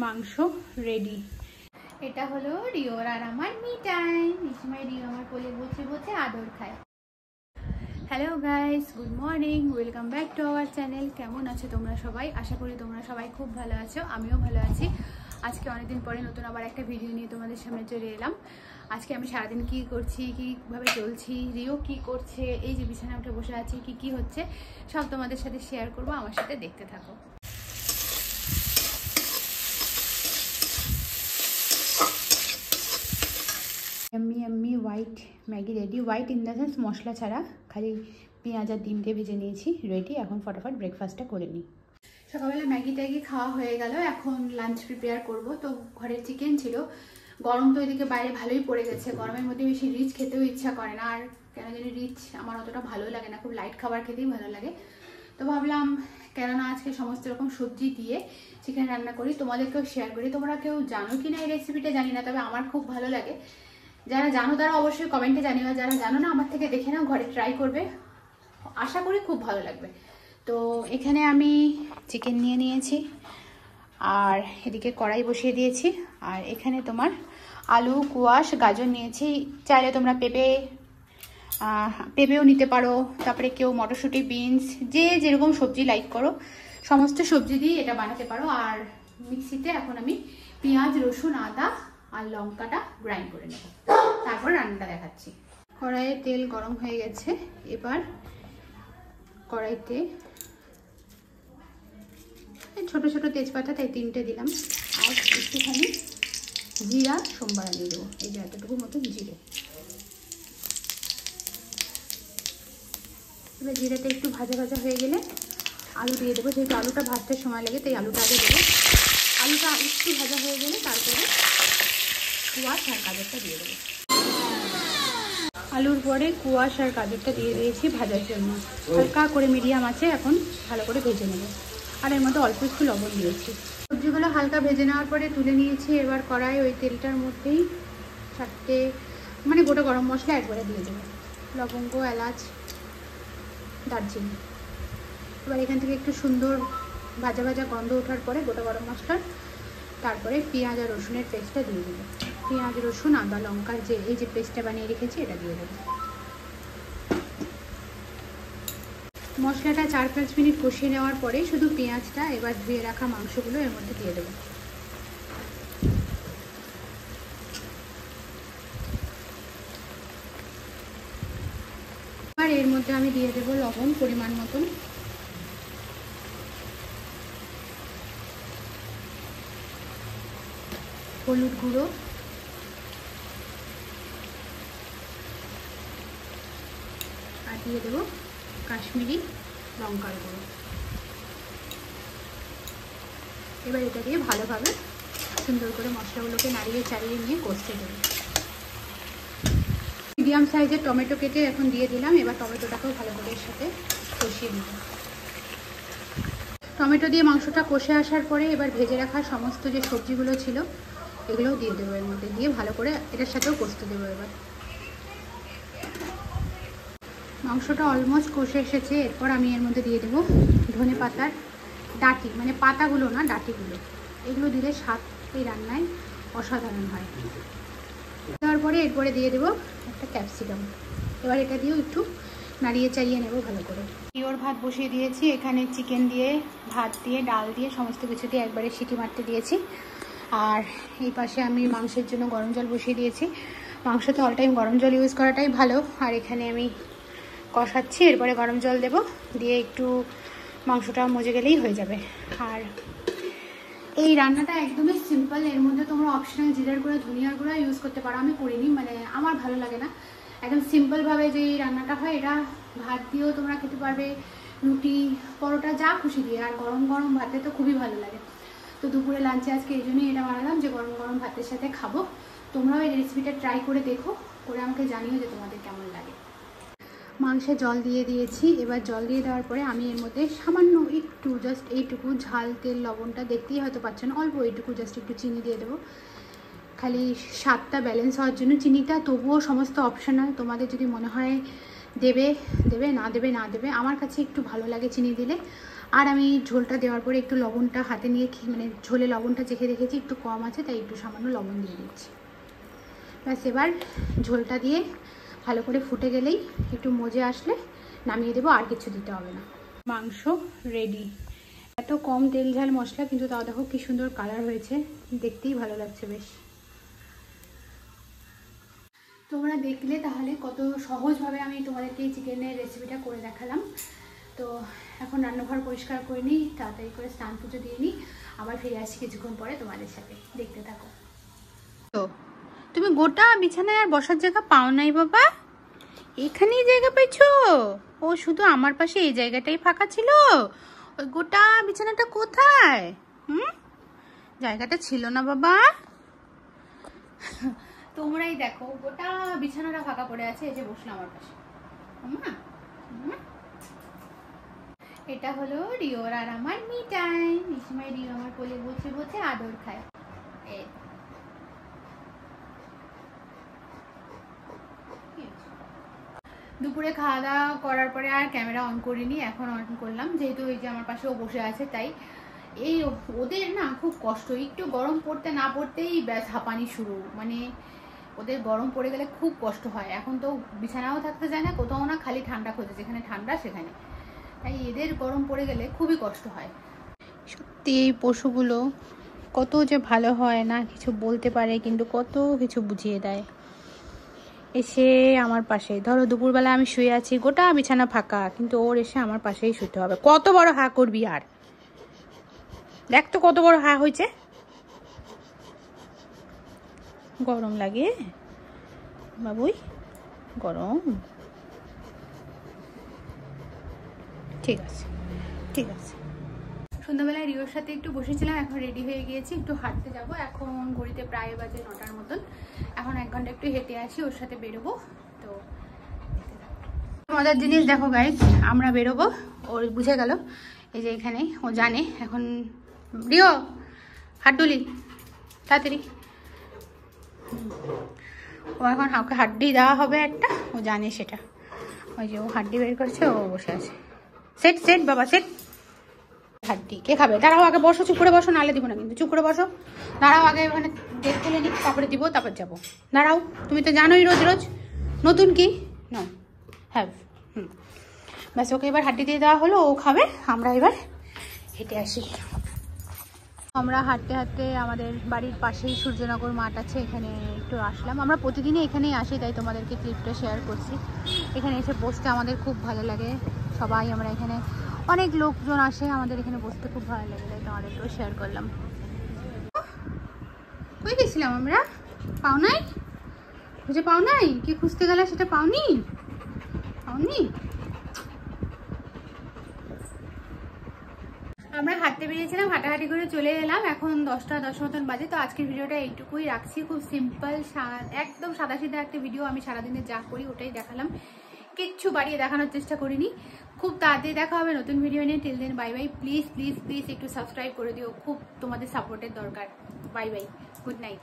মাংস রেডি। এটা হলো রিওর আর আমার মি টাইম। এই সময় রিও আমার কোলে বসে বসে আদর খায়। Hello guys, good morning, welcome back to our channel. কেমন আছো তোমরা সবাই? আশা করি তোমরা সবাই খুব ভালো আছো, আমিও ভালো আছি। আজকে অনেকদিন পরে নতুন আবার একটা ভিডিও নিয়ে তোমাদের সামনে চলে এলাম। আজকে আমি সারাদিন কি করছি, কীভাবে চলছি, রিও কি করছে, এই যে বিছানা উঠে বসে আছি, কি হচ্ছে সব তোমাদের সাথে শেয়ার করবো। আমার সাথে দেখতে থাকো। এমনি white Maggi ready. White in the sense মশলা ছাড়া, খালি পেঁয়াজ আর ডিম দিয়ে ভেজে নিয়েছি, রেডি। এখন ফটাফট ব্রেকফাস্টটা করে নিই। সকালবেলা ম্যাগি ট্যাগি খাওয়া হয়ে গেল, এখন লাঞ্চ প্রিপেয়ার করব। তো ঘরের চিকেন ছিল, গরম তো এদিকে বাইরে ভালোই পড়ে গেছে। গরমের মধ্যে বেশি রিচ খেতেও ইচ্ছা করে না, আর কেন জানি রিচ আমার অতটা ভালো লাগে না, খুব লাইট খাবার খেতেই ভালো লাগে। তো ভাবলাম কেননা আজকে সমস্ত রকম সবজি দিয়ে চিকেন রান্না করি, তোমাদেরকেও শেয়ার করি। তোমরা কেউ জানো কি না এই রেসিপিটা জানি না, তবে আমার খুব ভালো লাগে। যারা জানো তারা অবশ্যই কমেন্টে জানিও, যারা জানো না আমার থেকে দেখে নাও, ঘরে ট্রাই করবে, আশা করি খুব ভালো লাগবে। তো এখানে আমি চিকেন নিয়ে নিয়েছি, আর এদিকে কড়াই বসিয়ে দিয়েছি। আর এখানে তোমার আলু, কোয়াশ, গাজর নিয়েছি। চাইলে তোমরা পেঁপেও নিতে পারো, তারপরে কেউ মটরশুঁটি, বিনস, যে যেরকম সবজি লাইক করো সমস্ত সবজি দিয়ে এটা বানাতে পারো। আর মিক্সিতে এখন আমি পেঁয়াজ, রসুন, আদা আর লঙ্কাটা গ্রাইন্ড করে নেব, তারপর রান্নাটা দেখাচ্ছি। কড়াইয়ে তেল গরম হয়ে গেছে, এবার কড়াইতে ছোট ছোট তেজপাতা, তাই 3টে দিলাম, আর একটুখানি জিরা সোমবার দিয়ে দেবো, এই যে এতটুকু মতো জিরে। এবার জিরাটা একটু ভাজা ভাজা হয়ে গেলে আলু দিয়ে দেবো, যেহেতু আলুটা ভাজতে সময় লাগে তাই আলুটা আগে দেবো। আলুটা একটু ভাজা হয়ে গেলে তারপরে কুয়াশ আর গাজরটা দিয়ে দেবো। আলুর পরে কুয়াশ আর গাজরটা দিয়ে দিয়েছি ভাজার জন্য, হালকা করে মিডিয়াম আছে, এখন ভালো করে ভেজে নেব। আর এর মধ্যে অল্প একটু লবণ দিয়েছি। সবজিগুলো হালকা ভেজে নেওয়ার পরে তুলে নিয়েছি। এবার কড়াই ওই তেলটার মধ্যেই 4টে মানে গোটা গরম মশলা একবারে দিয়ে দেবো, লবঙ্গ, এলাচ, দারচিনি। এবার এখান থেকে একটু সুন্দর ভাজা ভাজা গন্ধ ওঠার পরে গোটা গরম মশলার তারপরে পেঁয়াজ আর রসুনের পেস্টটা দিয়ে দেবো। পেঁয়াজ, রসুন, আদা, লঙ্কার যে এই যে পেস্টটা বানিয়ে রেখেছি এটা দিয়ে দেবো। মশলাটা 4-5 মিনিট কষিয়ে নেওয়ার পরে শুধু পেঁয়াজটা, এবার ধুয়ে রাখা মাংসগুলো এর মধ্যে দিয়ে দেবো। আর এর মধ্যে আমি দিয়ে দেবো লবণ পরিমাণ মতন, হলুদ গুঁড়ো, আর দিয়ে দেবো কাশ্মীরি লঙ্কার গুঁড়ো। এবার এটা দিয়ে ভালোভাবে সুন্দর করে মশলাগুলোকে নাড়িয়ে চাড়িয়ে নিয়ে কষতে দেবো। মিডিয়াম সাইজের টমেটো কেটে এখন দিয়ে দিলাম। এবার টমেটোটাকেও ভালো করে এর সাথে কষিয়ে নেব। টমেটো দিয়ে মাংসটা কষে আসার পরে এবার ভেজে রাখা সমস্ত যে সবজিগুলো ছিল এগুলোও দিয়ে দেবো, এর মধ্যে দিয়ে ভালো করে এটার সাথেও কষতে দেবো। এবার মাংসটা অলমোস্ট কষে এসেছে, এরপর আমি এর মধ্যে দিয়ে দেবো ধনে পাতার ডাঁটি, মানে পাতাগুলো না, ডাঁটিগুলো। এগুলো দিলে স্বাদ এই রান্নায় অসাধারণ হয়। দেওয়ার পরে এরপরে দিয়ে দেবো একটা ক্যাপসিকাম। এবার এটা দিয়েও একটু নাড়িয়ে চাড়িয়ে নেব ভালো করে। পিওর ভাত বসিয়ে দিয়েছি, এখানে চিকেন দিয়ে, ভাত দিয়ে, ডাল দিয়ে সমস্ত কিছু দিয়ে একবারে সিটি মারতে দিয়েছি। আর এই পাশে আমি মাংসের জন্য গরম জল বসিয়ে দিয়েছি। মাংসতে অল টাইম গরম জল ইউজ করাটাই ভালো। আর এখানে আমি কষাচ্ছি, এরপরে গরম জল দেব, দিয়ে একটু মাংসটা মজে গেলেই হয়ে যাবে। আর এই রান্নাটা একদমই সিম্পল, এর মধ্যে তোমরা অপশনাল জিরার গুঁড়া, ধনিয়ার গুঁড়া ইউজ করতে পারো, আমি করিনি, মানে আমার ভালো লাগে না। একদম সিম্পলভাবে যে এই রান্নাটা হয়, এটা ভাত দিয়েও তোমরা খেতে পারবে, রুটি, পরোটা, যা খুশি দিয়ে। আর গরম গরম ভাতে তো খুবই ভালো লাগে। তো দুপুরে লাঞ্চে আজকে এই জন্যই এটা বানালাম যে গরম গরম ভাতের সাথে খাবো। তোমরাও এই রেসিপিটা ট্রাই করে দেখো, করে আমাকে জানিও যে তোমাদের কেমন লাগে। মাংসে জল দিয়ে দিয়েছি। এবার জল দিয়ে দেওয়ার পরে আমি এর মধ্যে সামান্য একটু, জাস্ট এইটুকু ঝাল, তেল, লবণটা দেখতেই হয়তো পাচ্ছেন, অল্প এইটুকু জাস্ট একটু চিনি দিয়ে দেবো, খালি স্বাদটা ব্যালেন্স হওয়ার জন্য। চিনিটা তবুও সমস্ত অপশনাল, তোমাদের যদি মনে হয় দেবে দেবে, না দেবে না দেবে। আমার কাছে একটু ভালো লাগে চিনি দিলে। আর আমি ঝোলটা দেওয়ার পরে একটু লবণটা হাতে নিয়ে মানে ঝোলে লবণটা চেখে দেখেছি একটু কম আছে, তাই একটু সামান্য লবণ দিয়ে দিচ্ছি। ব্যাস এবার ঝোলটা দিয়ে ভালো করে ফুটে গেলেই একটু মজে আসলে নামিয়ে দেবো, আর কিছু দিতে হবে না। মাংস রেডি। এত কম তেল ঝাল মশলা, কিন্তু তাও দেখো কি সুন্দর কালার হয়েছে, দেখতেই ভালো লাগছে বেশ। তোমরা দেখলে তাহলে কত সহজভাবে আমি তোমাদেরকে এই চিকেনের রেসিপিটা করে দেখালাম। তো এখন রান্নাঘর পরিষ্কার করে নিই, তাড়াতাড়ি করে স্নান পুজো দিয়ে নিই, আবার ফিরে আসি কিছুক্ষণ পরে তোমাদের সাথে, দেখতে থাকো। তো তুমি গোটা বিছানায় আর বসার জায়গা পাও নাই বাবা? এখানেই জায়গা পেয়েছো? ও শুধু আমার পাশে এই জায়গাটাই ফাঁকা ছিল, ওই গোটা বিছানাটা কোথায়? জায়গাটা ছিল না বাবা। তোমরাই দেখো গোটা বিছানাটা ফাঁকা পড়ে আছে, এসে বসলো আমার পাশে। এটা হলো রিওর আর আমার মি টাইম। এই সময় রিও আমার কোলে বসে বসে আদর খায়। দুপুরে খাওয়া দাওয়া করার পরে আর ক্যামেরা অন করিনি, এখন অন করলাম, যেহেতু এই যে আমার পাশে ও বসে আছে, তাই এই ওদের না খুব কষ্ট, একটু গরম পড়তে না পড়তেই ব্যাস হাঁপানি শুরু, মানে ওদের গরম পড়ে গেলে খুব কষ্ট হয়। এখন তো বিছানাও থাকতে যায় না কোথাও না, খালি ঠান্ডা খোঁজে, যেখানে ঠান্ডা সেখানে, তাই এদের গরম পড়ে গেলে খুবই কষ্ট হয়। সত্যি এই পশুগুলো কত যে ভালো হয় না কিছু বলতে পারে, কিন্তু কত কিছু বুঝিয়ে দেয়। এসে আমার পাশে, ধরো দুপুরবেলা আমি শুয়ে আছি, গোটা বিছানা ফাঁকা, কিন্তু ওর এসে আমার পাশেই শুতে হবে। কত বড় হা করবি আর? দেখ তো কত বড় হা হয়েছে। গরম লাগে বাবুই? গরম? ঠিক আছে ঠিক আছে। সন্ধ্যাবেলায় রিওর সাথে একটু বসেছিলাম, এখন রেডি হয়ে গিয়েছি, একটু হাঁটতে যাব। এখন ঘড়িতে প্রায় বাজে 9টার মতন, এখন 1 ঘন্টা একটু হেঁটে আসি, ওর সাথে বেরোবো। তো মজার জিনিস দেখো গাইস, আমরা বেরোবো, ওর বুঝে গেল, এই যে এখানে ও জানে এখন। রিও হাড্ডুলি তাড়াতাড়ি, ও এখন ওকে হাড্ডি দেওয়া হবে একটা, ও জানে সেটা। ওই যে ও হাড্ডি বের করছে, ও বসে আছে। সেট সেট বাবা সেট। হাড্ডি কে খাবে? দাঁড়াও আগে বসো, চুপ করে বসো, নালে দিব না কিন্তু, চুপ করে বসো। দাঁড়াও আগে ওখানে ডেট তুলে নিই, তারপরে দিব, তারপর যাবো। দাঁড়াও, তুমি তো জানোই রোজ রোজ নতুন কি নো হ্যাভ। ব্যাস ওকে এবার হাড্ডি দিয়ে দেওয়া হলো, ও খাবে, আমরা এবার হেঁটে আসি। আমরা হাঁটতে হাঁটতে আমাদের বাড়ির পাশেই সূর্যনগর মাঠ আছে, এখানে একটু আসলাম। আমরা প্রতিদিনই এখানেই আসি, তাই তোমাদেরকে ক্লিপটা শেয়ার করছি। এখানে এসে বসতে আমাদের খুব ভালো লাগে, সবাই আমরা এখানে অনেক লোকজন আসে, আমাদের এখানে বসতে খুব ভালো লাগে, তাই তোমাদেরকেও শেয়ার করলাম। কই গেছিলাম আমরা? পাও নাই? খুঁজে পাও নাই? কি খুঁজতে গেলে সেটা পাওনি? পাওনি? আমরা হাঁটতে বেরিয়েছিলাম, হাঁটাহাঁটি করে চলে এলাম, এখন 10টা 10 মতন বাজে। তো আজকের ভিডিওটা এইটুকুই রাখছি, খুব সিম্পল একদম সাদাসিধা একটা ভিডিও। আমি সারাদিনে যা করি ওটাই দেখালাম, কিচ্ছু বাড়িয়ে দেখানোর চেষ্টা করিনি। খুব তাড়াতাড়ি দেখা হবে নতুন ভিডিও নিয়ে। Till then bye bye. Please please please একটু সাবস্ক্রাইব করে দিও, খুব তোমাদের সাপোর্টের দরকার। Bye bye, good night.